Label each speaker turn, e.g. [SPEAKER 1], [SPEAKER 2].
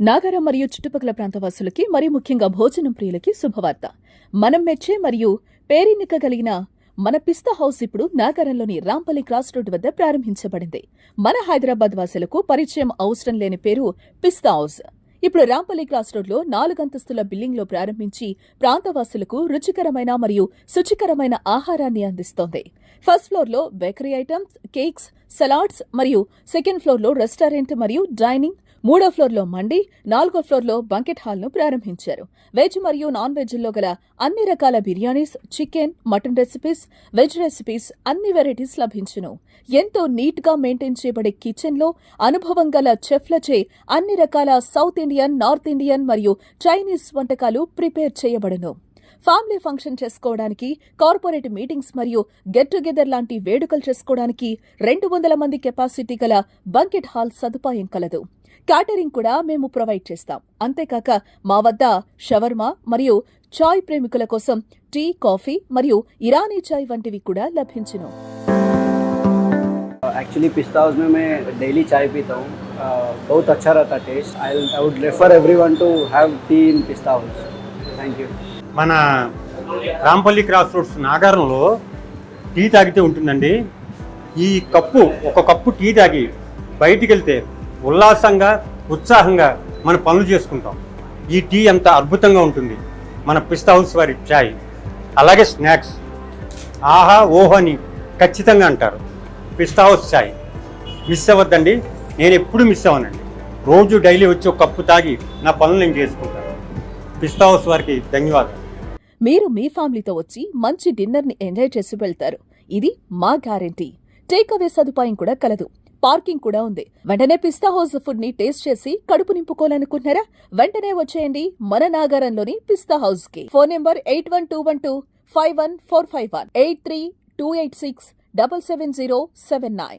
[SPEAKER 1] నాగరం మరియు చుట్టుపక్కల ప్రాంతవాసులకి మరి ముఖ్యంగా భోజనం ప్రియులకి శుభవార్త. మనం మెచ్చే మరియు పేరెన్నిక కలిగిన మన పిస్తా హౌస్ ఇప్పుడు నాగరంలోని రాంపల్లి క్రాస్ రోడ్డు వద్ద ప్రారంభించబడింది. మన హైదరాబాద్ వాసులకు పరిచయం అవసరం లేని పేరు పిస్తా హౌస్. ఇప్పుడు రాంపల్లి క్రాస్ రోడ్లో 4 అంతస్తుల బిల్డింగ్ లో ప్రారంభించి ప్రాంతవాసులకు రుచికరమైన మరియు శుచికరమైన ఆహారాన్ని అందిస్తోంది. ఫస్ట్ ఫ్లోర్ లో బేకరీ ఐటమ్స్, కేక్స్, సలాడ్స్ మరియు సెకండ్ ఫ్లోర్ లో రెస్టారెంట్ మరియు డైనింగ్, 3వ ఫ్లోర్ లో మండి, 4వ ఫ్లోర్ లో బంకెట్ హాల్ ను ప్రారంభించారు. వెజ్ మరియు నాన్ వెజ్ లో గల అన్ని రకాల biryanis, chicken, mutton recipes, veg recipes అన్ని వెరైటీస్ లభించును. ఎంతో నీట్ గా మెయింటైన్ చేయబడే కిచెన్ లో అనుభవం గల చెఫ్లచే అన్ని రకాల సౌత్ ఇండియన్, నార్త్ ఇండియన్ మరియు చైనీస్ వంటకాలు ప్రిపేర్ చేయబడును. ఫ్యామిలీ ఫంక్షన్ చేసుకోవడానికి, కార్పొరేట్ మీటింగ్స్ మరియు గెట్ టుగెదర్ లాంటి వేడుకలు చేసుకోవడానికి 200 మంది కెపాసిటీ గల బంకెట్ హాల్ సదుపాయం కలదు. క్యాటరింగ్ కూడా మేము ప్రొవైడ్ చేస్తాం. అంతేకాక మా వద్ద షవర్మా మరియు చాయ్ ప్రేమికుల కోసం టీ, కాఫీ మరియు ఇరానీ చాయ్ వంటివి కూడా లభించును.
[SPEAKER 2] एक्चुअली पिस्ता हाउस में मैं डेली चाय पीता हूँ. बहुत अच्छा रहता taste. I would refer everyone to have tea in Pista House. Thank you.
[SPEAKER 3] మన రాంపల్లి క్రాస్ రోడ్స్ నాగారంలో టీ తాగితే ఉంటుందండి. ఈ కప్పు, ఒక కప్పు టీ తాగి బయటికి వెళ్తే ఉల్లాసంగా, ఉత్సాహంగా మన పనులు చేసుకుంటాం. ఈ టీ ఎంత అద్భుతంగా ఉంటుంది. మన పిస్తా హౌస్ వారి చాయ్, అలాగే స్నాక్స్ ఆహా ఓహో అని ఖచ్చితంగా అంటారు. పిస్తా హౌస్ చాయ్ మిస్ అవ్వద్దండి. నేను ఎప్పుడు మిస్ అవ్వనండి. రోజు డైలీ వచ్చి ఒక కప్పు తాగి నా పనులు నేను చేసుకుంటాను. పిస్తా హౌస్ వారికి ధన్యవాదాలు.
[SPEAKER 1] మీరు మీ ఫ్యామిలీతో వచ్చి మంచి డిన్నర్ ని ఎంజాయ్ చేసి వెళ్తారు. ఇది మా గ్యారెంటీ. టేక్ అవే సదుపాయం కూడా కలదు. పార్కింగ్ కూడా ఉంది. వెంటనే పిస్తా హౌస్ ఫుడ్ ని టేస్ట్ చేసి కడుపు నింపుకోవాలనుకుంటున్నారా? వెంటనే వచ్చేయండి మన నాగారంలోని పిస్తా హౌస్ కి. Phone number 8121251451, 8328677079.